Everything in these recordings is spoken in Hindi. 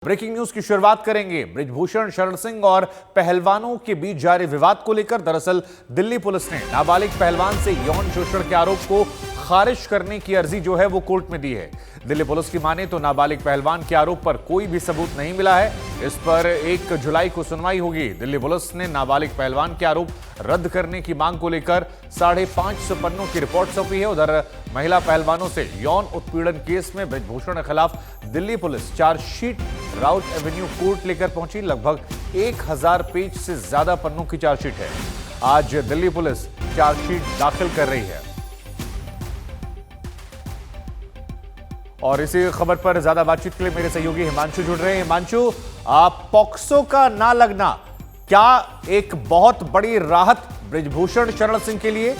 ब्रेकिंग न्यूज की शुरुआत करेंगे बृजभूषण शरण सिंह और पहलवानों के बीच जारी विवाद को लेकर। दरअसल दिल्ली पुलिस ने नाबालिग पहलवान से यौन शोषण के आरोप को खारिज करने की अर्जी जो है वो कोर्ट में दी है। दिल्ली पुलिस की माने तो नाबालिग पहलवान के आरोप पर कोई भी सबूत नहीं मिला है। इस पर 1 जुलाई को सुनवाई होगी। दिल्ली पुलिस ने नाबालिग पहलवान के आरोप रद्द करने की मांग को लेकर 550 पन्नों की रिपोर्ट सौंपी है। उधर महिला पहलवानों से यौन उत्पीड़न केस में बृजभूषण के खिलाफ Delhi police chargesheet Raut Avenue court लेकर पहुंची। लगभग 1000 पेज से ज्यादा पन्नों की चार्जशीट है। आज दिल्ली पुलिस चार्जशीट दाखिल कर रही है। और इसी खबर पर ज्यादा बातचीत के लिए मेरे सहयोगी हिमांशु जुड़ रहे हैं। हिमांशु, पॉक्सो का ना लगना क्या एक बहुत बड़ी राहत बृजभूषण शरण सिंह के लिए?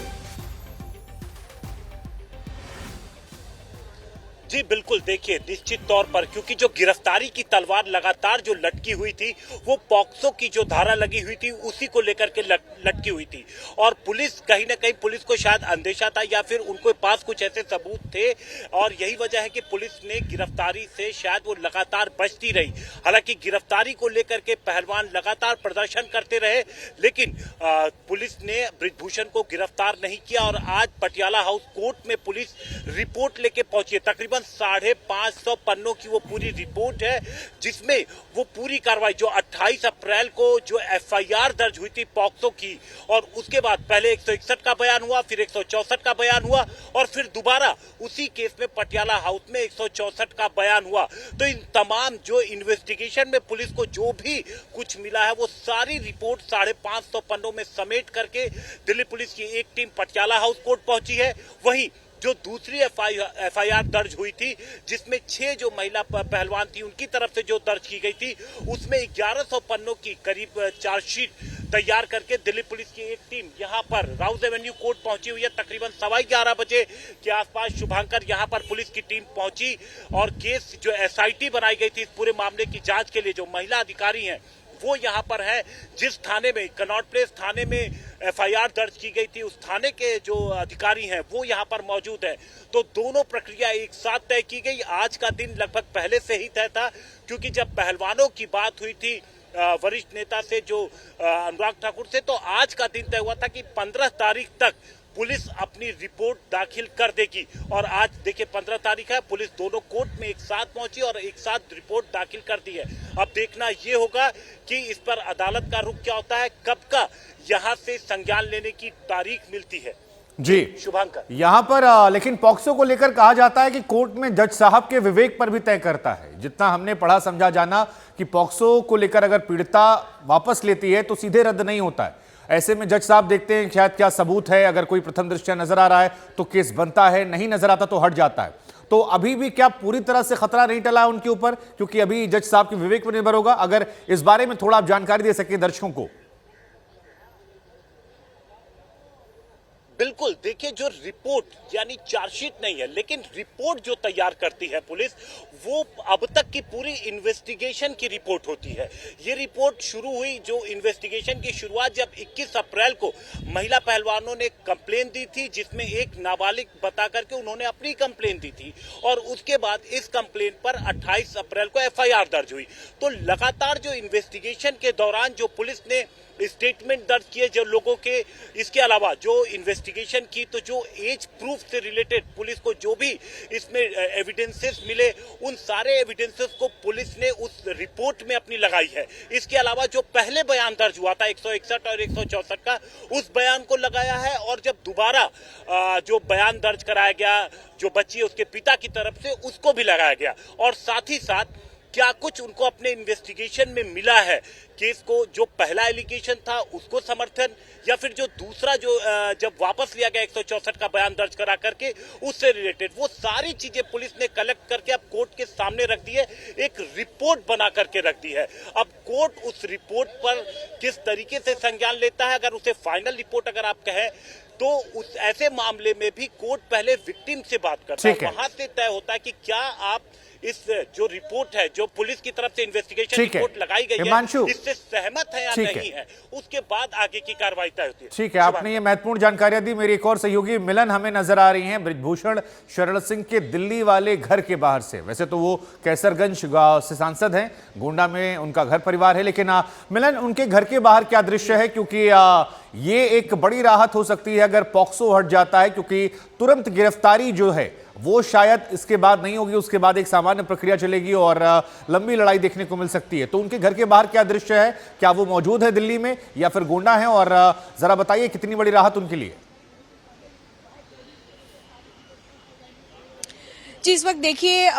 जी बिल्कुल, देखिए निश्चित तौर पर, क्योंकि जो गिरफ्तारी की तलवार लगातार जो लटकी हुई थी वो पॉक्सो की जो धारा लगी हुई थी उसी को लेकर के लटकी हुई थी। और पुलिस कहीं ना कहीं, पुलिस को शायद अंदेशा था या फिर उनके पास कुछ ऐसे सबूत थे और यही वजह है कि पुलिस ने गिरफ्तारी से शायद वो लगातार बचती रही। हालांकि गिरफ्तारी को लेकर के पहलवान लगातार प्रदर्शन करते रहे, लेकिन पुलिस ने बृजभूषण को गिरफ्तार नहीं किया। और आज पटियाला हाउस कोर्ट में पुलिस रिपोर्ट लेके पहुंची है। तकरीबन 550 पन्नों की वो पूरी रिपोर्ट है, जिसमें वो पूरी कार्रवाई जो 28 अप्रैल को जो एफआईआर दर्ज हुई थी पॉक्सो की, और उसके बाद पहले 161 का बयान हुआ, फिर 164 का बयान हुआ और फिर दोबारा उसी केस में पटियाला हाउस में 164 का बयान हुआ। तो इन तमाम जो इन्वेस्टिगेशन में पुलिस को जो भी कुछ मिला है वो सारी रिपोर्ट 550 पन्नों में समेट करके दिल्ली पुलिस की एक टीम पटियाला हाउस कोर्ट पहुंची है। वहीं जो दूसरी एफआईआर दर्ज हुई थी, जिसमें 6 जो महिला पहलवान थी उनकी तरफ से जो दर्ज की गई थी, उसमें 1100 पन्नों की करीब चार्जशीट तैयार करके दिल्ली पुलिस की एक टीम यहां पर राउत एवेन्यू कोर्ट पहुंची हुई है। तकरीबन 11:15 बजे के आसपास शुभांकर यहां पर पुलिस की टीम पहुंची और केस जो एसआईटी बनाई गई थी इस पूरे मामले की जांच के लिए, जो महिला अधिकारी हैं वो यहां पर है। जिस थाने में, कनॉट प्लेस थाने में एफआईआर दर्ज की गई थी, उस थाने के जो अधिकारी हैं वो यहां पर मौजूद है। तो दोनों प्रक्रिया एक साथ तय की गई। आज का दिन लगभग पहले से ही तय था, क्योंकि जब पहलवानों की बात हुई थी वरिष्ठ नेता से, जो अनुराग ठाकुर से, तो आज का दिन तय हुआ था कि 15 तारीख तक पुलिस अपनी रिपोर्ट दाखिल कर देगी। और आज देखिए 15 तारीख है, पुलिस दोनों कोर्ट में एक साथ पहुंची और एक साथ रिपोर्ट दाखिल कर दी है। अब देखना ये होगा कि इस पर अदालत का रुख क्या होता है, कब का यहां से संज्ञान लेने की तारीख मिलती है। जी शुभांकर, यहां पर लेकिन पॉक्सो को लेकर कहा जाता है कि कोर्ट में जज साहब के विवेक पर भी तय करता है। जितना हमने पढ़ा समझा जाना कि पॉक्सो को लेकर अगर पीड़िता वापस लेती है तो सीधे रद्द नहीं होता है। ऐसे में जज साहब देखते हैं शायद क्या सबूत है, अगर कोई प्रथम दृष्टया नजर आ रहा है तो केस बनता है, नहीं नजर आता तो हट जाता है। तो अभी भी क्या पूरी तरह से खतरा नहीं टला है उनके ऊपर, क्योंकि अभी जज साहब के विवेक पर निर्भर होगा? अगर इस बारे में थोड़ा आप जानकारी दे सके दर्शकों को। बिल्कुल, देखिए जो रिपोर्ट यानी चार्जशीट नहीं है, लेकिन रिपोर्ट जो तैयार करती है पुलिस, वो अब तक की पूरी इन्वेस्टिगेशन की रिपोर्ट होती है। ये रिपोर्ट शुरू हुई, जो इन्वेस्टिगेशन की शुरुआत जब 21 अप्रैल को महिला पहलवानों ने कंप्लेन दी थी, जिसमें एक नाबालिग बता करके उन्होंने अपनी कंप्लेन दी थी, और उसके बाद इस कंप्लेन पर 28 अप्रैल को एफआईआर दर्ज हुई। तो लगातार जो इन्वेस्टिगेशन के दौरान जो पुलिस ने स्टेटमेंट दर्ज किए जो लोगों के, इसके अलावा जो इन्वेस्टिगेशन की, तो जो एज प्रूफ से रिलेटेड पुलिस को जो भी इसमें एविडेंसेस मिले, उन सारे एविडेंसेस को पुलिस ने उस रिपोर्ट में अपनी लगाई है। इसके अलावा जो पहले बयान दर्ज हुआ था 161 और 164 का, उस बयान को लगाया है। और जब दोबारा जो बयान दर्ज कराया गया जो बच्ची उसके पिता की तरफ से, उसको भी लगाया गया। और साथ ही साथ क्या कुछ उनको अपने इन्वेस्टिगेशन में मिला है, केस को जो पहला एलिगेशन था उसको समर्थन, या फिर जो दूसरा जो जब वापस लिया गया 164 का बयान दर्ज करा करके, उससे रिलेटेड वो सारी चीजें पुलिस ने कलेक्ट करके अब कोर्ट के सामने रख दी है, एक रिपोर्ट बना करके रख दी है। अब कोर्ट उस रिपोर्ट पर किस तरीके से संज्ञान लेता है, अगर उसे फाइनल रिपोर्ट अगर आप कहें, तो उस ऐसे मामले में भी कोर्ट पहले विक्टिम से बात करता है, वहां से तय होता है कि क्या आप इस जो रिपोर्ट है, जो पुलिस की तरफ से इन्वेस्टिगेशन ठीक है रिपोर्ट लगाई गई है, हिमांशु, इससे सहमत है या ठीक नहीं है, उसके बाद आगे की कार्रवाई तय होती है। ठीक है, आपने ये महत्वपूर्ण जानकारियां दी। मेरी एक और सहयोगी मिलन हमें नजर आ रही हैं बृजभूषण शरण सिंह के दिल्ली वाले घर के बाहर से। वैसे तो वो कैसरगंज गांव से सांसद हैं, गोंडा में उनका घर परिवार है, लेकिन मिलन, उनके घर के बाहर क्या दृश्य है? क्योंकि ये एक बड़ी राहत हो सकती है अगर पॉक्सो हट जाता है, क्योंकि तुरंत गिरफ्तारी जो है वो शायद इसके बाद नहीं होगी, उसके बाद एक सामान्य प्रक्रिया चलेगी और लंबी लड़ाई देखने को मिल सकती है। तो उनके घर के बाहर क्या दृश्य है? क्या वो मौजूद है दिल्ली में या फिर गोंडा है? और जरा बताइए कितनी बड़ी राहत उनके लिए। जी, इस वक्त देखिए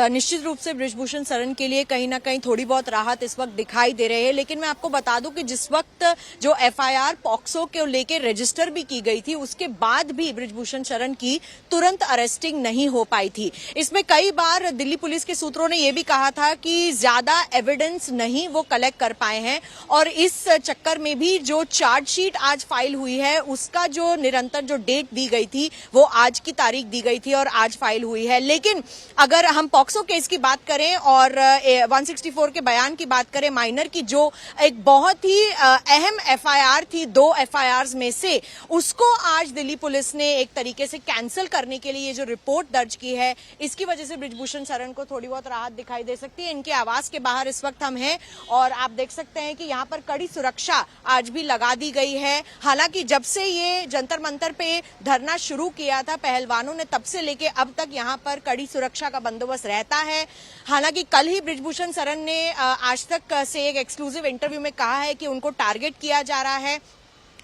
निश्चित रूप से बृजभूषण शरण के लिए कहीं ना कहीं थोड़ी बहुत राहत इस वक्त दिखाई दे रही है, लेकिन मैं आपको बता दूं कि जिस वक्त जो एफआईआर पॉक्सो के लेके रजिस्टर भी की गई थी, उसके बाद भी बृजभूषण शरण की तुरंत अरेस्टिंग नहीं हो पाई थी। इसमें कई बार दिल्ली पुलिस के सूत्रों ने यह भी कहा था कि ज्यादा एविडेंस नहीं वो कलेक्ट कर पाए हैं, और इस चक्कर में भी जो चार्जशीट आज फाइल हुई है उसका जो निरंतर जो डेट दी गई थी वो आज की तारीख दी गई थी और आज फाइल हुई है। लेकिन अगर हम पॉक्सो केस की बात करें और 164 के बयान की बात करें, माइनर की जो एक बहुत ही अहम एफआईआर थी 2 एफआईआर्स में से, उसको आज दिल्ली पुलिस ने एक तरीके से कैंसिल करने के लिए जो रिपोर्ट दर्ज की है, इसकी वजह से बृजभूषण शरण को थोड़ी बहुत राहत दिखाई दे सकती है। इनके आवास के बाहर इस वक्त हम हैं और आप देख सकते हैं कि यहाँ पर कड़ी सुरक्षा आज भी लगा दी गई है। हालांकि जब से ये जंतर मंतर पे धरना शुरू किया था पहलवानों ने, तब से लेके अब तक यहाँ पर कड़ी सुरक्षा का बंदोबस्त रहता है। हालांकि कल ही बृजभूषण शरण ने आज तक से एक एक्सक्लूसिव इंटरव्यू में कहा है कि उनको टारगेट किया जा रहा है।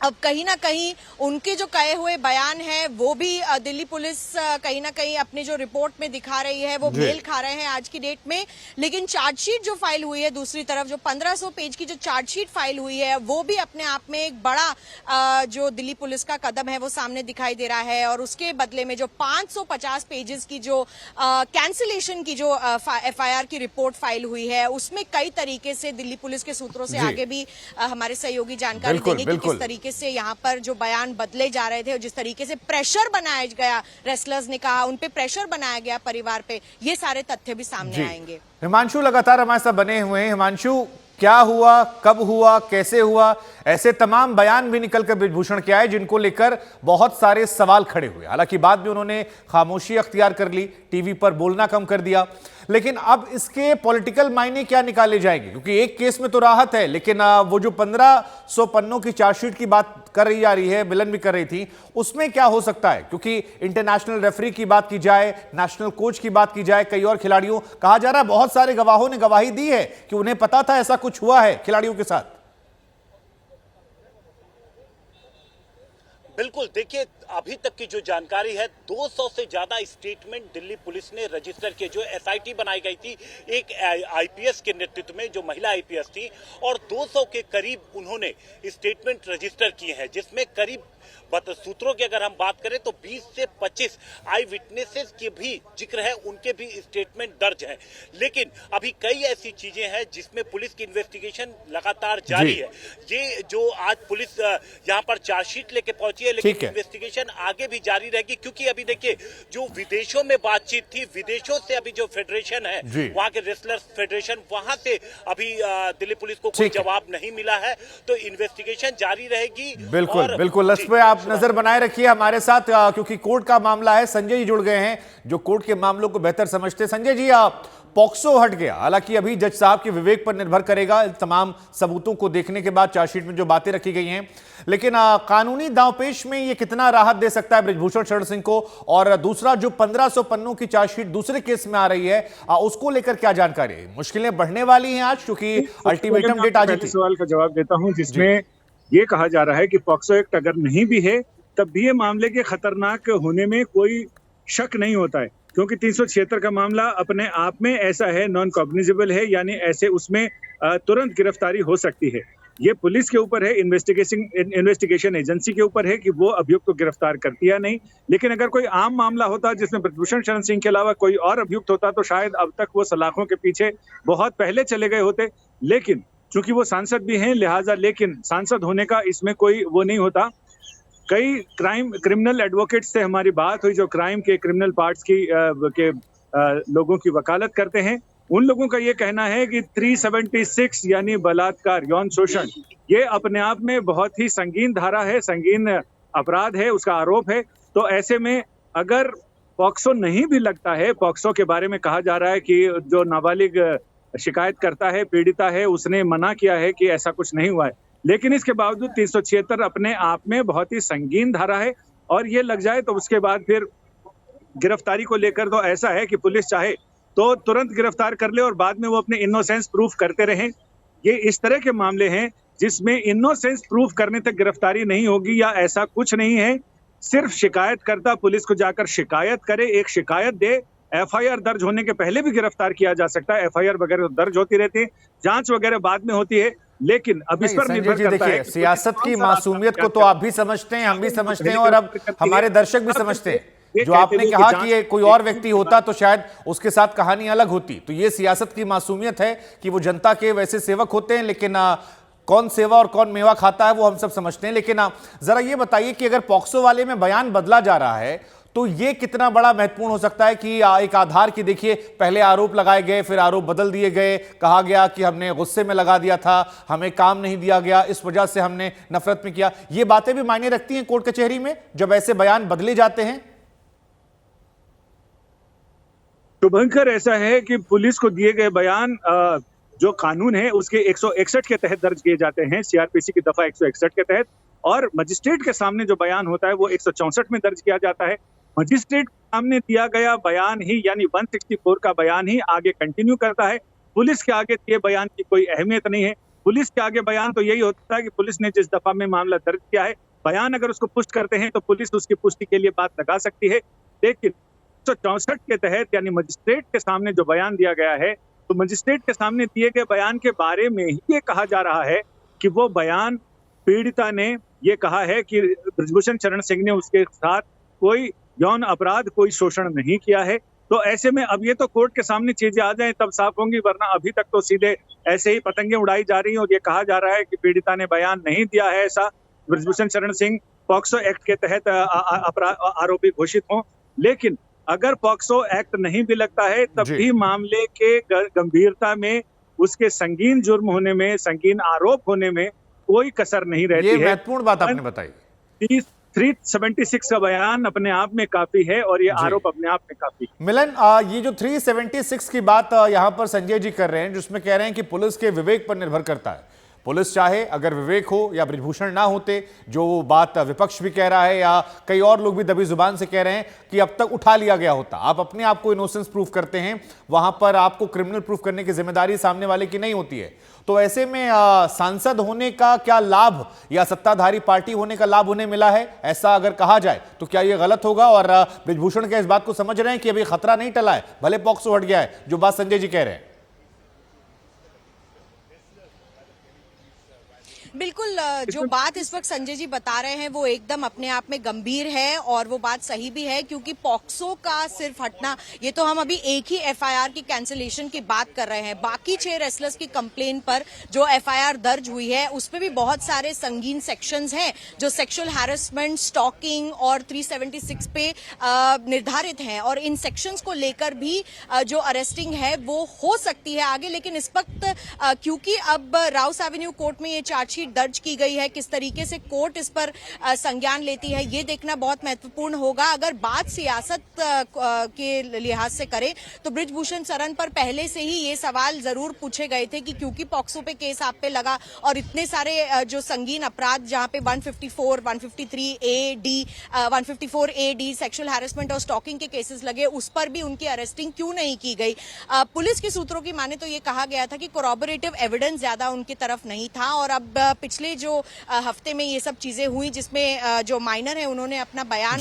अब कहीं ना कहीं उनके जो कहे हुए बयान है वो भी दिल्ली पुलिस कहीं ना कहीं अपनी जो रिपोर्ट में दिखा रही है वो मेल खा रहे हैं आज की डेट में। लेकिन चार्जशीट जो फाइल हुई है, दूसरी तरफ जो 1500 पेज की जो चार्जशीट फाइल हुई है, वो भी अपने आप में एक बड़ा जो दिल्ली पुलिस का कदम है वो सामने दिखाई दे रहा है। और उसके बदले में जो 550 पेजेस की जो कैंसिलेशन की जो एफआईआर की रिपोर्ट फाइल हुई है, उसमें कई तरीके से दिल्ली पुलिस के सूत्रों से आगे भी हमारे सहयोगी जानकारी देंगे कि किस तरीके से यहाँ पर जो बयान बदले जा रहे थे और जिस तरीके से प्रेशर बनाया गया, रेसलर्स ने कहा उन पे प्रेशर बनाया गया परिवार पे, ये सारे तथ्य भी सामने आएंगे। हिमांशु लगातार हमारे साथ बने हुए हैं। हिमांशु, क्या हुआ, कब हुआ, कैसे हुआ, ऐसे तमाम बयान भी निकलकर बृजभूषण के आए जिनको लेकर बहुत सारे सवाल खड़े हुए। हालांकि बाद में उन्होंने खामोशी अख्तियार कर ली, टीवी पर बोलना कम कर दिया, लेकिन अब इसके पॉलिटिकल मायने क्या निकाले जाएंगे? क्योंकि एक केस में तो राहत है, लेकिन वो जो 1500 पन्नों की चार्जशीट की बात कर रही जा रही है, मिलन भी कर रही थी, उसमें क्या हो सकता है? क्योंकि इंटरनेशनल रेफरी की बात की जाए, नेशनल कोच की बात की जाए, कई और खिलाड़ियों, कहा जा रहा है बहुत सारे गवाहों ने गवाही दी है कि उन्हें पता था ऐसा कुछ हुआ है खिलाड़ियों के साथ। बिल्कुल, देखिए अभी तक की जो जानकारी है 200 से ज्यादा स्टेटमेंट दिल्ली पुलिस ने रजिस्टर किए। जो एसआईटी बनाई गई थी एक आईपीएस के नेतृत्व में, जो महिला आईपीएस थी, और 200 के करीब उन्होंने स्टेटमेंट रजिस्टर किए हैं, जिसमें करीब सूत्रों की अगर हम बात करें तो 20 से 25 आई विटनेसेस के भी जिक्र है, उनके भी स्टेटमेंट दर्ज है। लेकिन अभी कई ऐसी चीजें हैं जिसमें पुलिस की इन्वेस्टिगेशन लगातार जारी है। ये जो आज पुलिस यहाँ पर चार्जशीट लेके पहुंची है, लेकिन इन्वेस्टिगेशन आगे भी जारी रहेगी, क्योंकि अभी देखिए जो विदेशों में बातचीत थी, विदेशों से अभी जो फेडरेशन है, वहां के रेसलर्स फेडरेशन, वहां से अभी दिल्ली पुलिस को कोई जवाब नहीं मिला है, तो इन्वेस्टिगेशन जारी रहेगी। बिल्कुल बिल्कुल, आप नजर बनाए रखिए हमारे साथ, क्योंकि कोर्ट का मामला है। संजय जी जुड़ गए हैं जो कोर्ट के मामलों को बेहतर समझते हैं। संजय जी, पॉक्सो हट गया, हालांकि अभी जज साहब के विवेक पर निर्भर करेगा तमाम सबूतों को देखने के बाद, चार्जशीट में जो बातें रखी गई हैं, लेकिन कानूनी दांवपेच में ये कितना राहत दे सकता है बृजभूषण शरण सिंह को? और दूसरा, जो 1500 पन्नों की चार्जशीट दूसरे केस में आ रही है, उसको लेकर क्या जानकारी? मुश्किलें बढ़ने वाली हैं आज, क्योंकि अल्टीमेटम डेट आज थी। सवाल का जवाब देता हूं, जिसमें ये कहा जा रहा है कि पॉक्सो एक्ट अगर नहीं भी है तब भी ये मामले के खतरनाक होने में कोई शक नहीं होता है, क्योंकि 376 का मामला अपने आप में ऐसा है, नॉन कॉग्निजेबल है, यानी ऐसे उसमें तुरंत गिरफ्तारी हो सकती है। ये पुलिस के ऊपर है, इन्वेस्टिगेशन एजेंसी के ऊपर है कि वो अभियुक्त को गिरफ्तार करती या नहीं। लेकिन अगर कोई आम मामला होता जिसमें बृजभूषण शरण सिंह के अलावा कोई और अभियुक्त होता तो शायद अब तक वो सलाखों के पीछे बहुत पहले चले गए होते। लेकिन चूंकि वो सांसद भी हैं, लिहाजा लेकिन सांसद होने का इसमें कोई वो नहीं होता। कई क्रिमिनल एडवोकेट से हमारी बात हुई जो क्राइम के क्रिमिनल पार्ट्स की के लोगों की वकालत करते हैं, उन लोगों का ये कहना है कि 376 यानी बलात्कार, यौन शोषण, ये अपने आप में बहुत ही संगीन धारा है, संगीन अपराध है, उसका आरोप है। तो ऐसे में अगर पॉक्सो नहीं भी लगता है, पॉक्सो के बारे में कहा जा रहा है कि जो नाबालिग शिकायत करता है, पीड़िता है, उसने मना किया है कि ऐसा कुछ नहीं हुआ है, लेकिन इसके बावजूद 376 अपने आप में बहुत ही संगीन धारा है। और ये लग जाए तो उसके बाद फिर गिरफ्तारी को लेकर तो ऐसा है कि पुलिस चाहे तो तुरंत गिरफ्तार कर ले और बाद में वो अपने इनोसेंस प्रूफ करते रहें। ये इस तरह के मामले हैं जिसमें इनोसेंस प्रूफ करने तक गिरफ्तारी नहीं होगी या ऐसा कुछ नहीं है। सिर्फ शिकायतकर्ता पुलिस को जाकर शिकायत करे, एक शिकायत दे, एफआईआर दर्ज होने के पहले भी गिरफ्तार किया जा सकता है। एफआईआर वगैरह दर्ज होती रहती है, जांच वगैरह बाद में होती है, लेकिन अब इस पर निर्भर करता है कि सियासत की मासूमियत को तो आप भी समझते हैं, हम भी समझते हैं और अब हमारे दर्शक भी समझते हैं। जो आपने कहा कि ये कोई और व्यक्ति होता तो शायद उसके साथ कहानी अलग होती। तो ये सियासत की मासूमियत है कि वो जनता के वैसे सेवक होते हैं, लेकिन कौन सेवा और कौन मेवा खाता है वो हम सब समझते हैं। लेकिन जरा ये बताइए कि अगर पॉक्सो वाले में बयान बदला जा रहा है तो ये कितना बड़ा महत्वपूर्ण हो सकता है कि एक आधार की, देखिए पहले आरोप लगाए गए, फिर आरोप बदल दिए गए, कहा गया कि हमने गुस्से में लगा दिया था, हमें काम नहीं दिया गया, इस वजह से हमने नफरत में किया। ये बातें भी मायने रखती हैं कोर्ट कचहरी में जब ऐसे बयान बदले जाते हैं? शुभंकर, ऐसा है कि पुलिस को दिए गए बयान जो कानून है उसके 161 के तहत दर्ज किए जाते हैं, सीआरपीसी की दफा 161 के तहत, और मजिस्ट्रेट के सामने जो बयान होता है वो 164 में दर्ज किया जाता है। मजिस्ट्रेट के सामने दिया गया बयान ही यानी 164 का बयान ही आगे कंटिन्यू करता है। पुलिस के आगे दिए बयान की कोई अहमियत नहीं है। पुलिस के आगे बयान तो यही होता है कि पुलिस ने जिस दफा में मामला दर्ज किया है, बयान अगर उसको पुष्ट करते हैं तो पुलिस उसकी पुष्टि के लिए बात लगा सकती है। लेकिन 164 के तहत यानी मजिस्ट्रेट के सामने जो बयान दिया गया है, तो मजिस्ट्रेट के सामने दिए गए बयान के बारे में ही ये कहा जा रहा है कि वो बयान पीड़िता ने ये कहा है कि बृजभूषण शरण सिंह ने उसके साथ कोई यौन अपराध, कोई शोषण नहीं किया है। तो ऐसे में अब ये तो कोर्ट के सामने चीजें आ जाएं तब साफ होंगी, वरना अभी तक तो सीधे ऐसे ही पतंगे उड़ाई जा रही हैं और ये कहा जा रहा है कि पीड़िता ने बयान नहीं दिया है ऐसा। बृजभूषण शरण सिंह पॉक्सो एक्ट के तहत आरोपी घोषित हों, लेकिन अगर पॉक्सो एक्ट नहीं भी लगता है तब भी मामले के गंभीरता में, उसके संगीन जुर्म होने में, संगीन आरोप होने में कोई कसर नहीं रहती है। ये महत्वपूर्ण बात आपने बताई। 376 का बयान अपने आप में काफी है और ये आरोप अपने आप में काफी है। मिलन, ये जो 376 की बात यहाँ पर संजय जी कर रहे हैं, जिसमें कह रहे हैं कि पुलिस के विवेक पर निर्भर करता है। पुलिस चाहे अगर विवेक हो या बृजभूषण ना होते, जो बात विपक्ष भी कह रहा है या कई और लोग भी दबी जुबान से कह रहे हैं कि अब तक उठा लिया गया होता। आप अपने आप को इनोसेंस प्रूफ करते हैं, वहां पर आपको क्रिमिनल प्रूफ करने की जिम्मेदारी सामने वाले की नहीं होती है। तो ऐसे में सांसद होने का क्या लाभ या सत्ताधारी पार्टी होने का लाभ उन्हें मिला है, ऐसा अगर कहा जाए तो क्या यह गलत होगा? और बृजभूषण क्या इस बात को समझ रहे हैं कि अभी खतरा नहीं टला है, भले पॉक्सो हट गया है, जो बात संजय जी कह रहे हैं? बिल्कुल, जो बात इस वक्त संजय जी बता रहे हैं वो एकदम अपने आप में गंभीर है और वो बात सही भी है, क्योंकि पॉक्सो का सिर्फ हटना, ये तो हम अभी एक ही एफआईआर की कैंसिलेशन की बात कर रहे हैं। बाकी 6 रेसलर्स की कंप्लेन पर जो एफआईआर दर्ज हुई है उसपे भी बहुत सारे संगीन सेक्शंस हैं जो सेक्सुअल हैरेसमेंट, स्टॉकिंग और 376 पे निर्धारित हैं, और इन सेक्शंस को लेकर भी जो अरेस्टिंग है वो हो सकती है आगे। लेकिन इस वक्त क्योंकि अब राउस एवेन्यू कोर्ट में ये चार्जशीट दर्ज की गई है, किस तरीके से कोर्ट इस पर संज्ञान लेती है ये देखना बहुत महत्वपूर्ण होगा। अगर बात सियासत के लिहाज से करें तो बृजभूषण शरण पर पहले से ही ये सवाल जरूर पूछे गए थे कि क्योंकि पॉक्सो पे केस आप पे लगा और इतने सारे जो संगीन अपराध जहां पे 154, 153 A D, 154 A D sexual harassment और स्टॉकिंग के केसेस लगे, उस पर भी उनकी अरेस्टिंग क्यों नहीं की गई। पुलिस के सूत्रों की माने तो ये कहा गया था कि कोरॉबोरेटिव एविडेंस ज्यादा उनकी तरफ नहीं था, और अब पिछले जो हफ्ते में ये सब चीजें हुई जिसमें जो माइनर है उन्होंने अपना बयान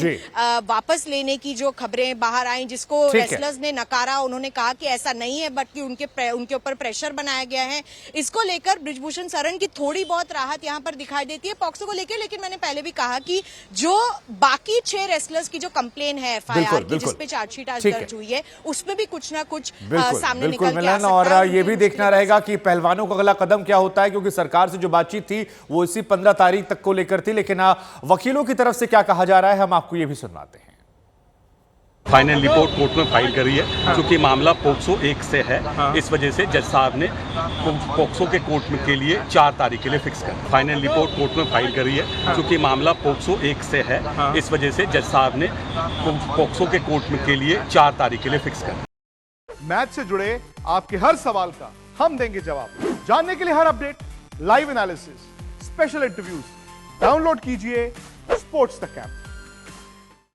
वापस लेने की जो खबरें बाहर आई, जिसको रेसलर्स ने नकारा, उन्होंने कहा कि ऐसा नहीं है, बल्कि उनके ऊपर प्रेशर बनाया गया है। इसको लेकर बृजभूषण शरण की थोड़ी बहुत राहत यहाँ पर दिखाई देती है पॉक्सो को लेकर। लेकिन मैंने पहले भी कहा कि जो बाकी 6 रेसलर्स की जो कंप्लेन है एफआईआर की, जिसपे चार्जशीट आज दर्ज हुई है, उसमें भी कुछ ना कुछ सामने निकल के आ सकता है। और ये भी देखना रहेगा कि पहलवानों का अगला कदम क्या होता है, क्योंकि सरकार से जो बातचीत थी वो इसी 15 तारीख तक को लेकर थी। लेकिन वकीलों की तरफ से क्या कहा जा रहा है, हम आपको ये भी सुनवाते हैं। फाइनल रिपोर्ट कोर्ट में फाइल करी है क्योंकि मामला पोक्सो 1 से है। इस वजह से जज साहब ने पोक्सो के कोर्ट में के लिए 4 तारीख के लिए फिक्स कर फाइनल रिपोर्ट कोर्ट में फाइल करी है क्योंकि मामला पोक्सो 1 से है। इस वजह से जज साहब ने पोक्सो के कोर्ट में के लिए 4 तारीख के लिए फिक्स कर। मैच से जुड़े आपके हर सवाल का हम देंगे जवाब। जानने के लिए हर update, live analysis, special interviews, download कीजिए स्पोर्ट्स तक ऐप।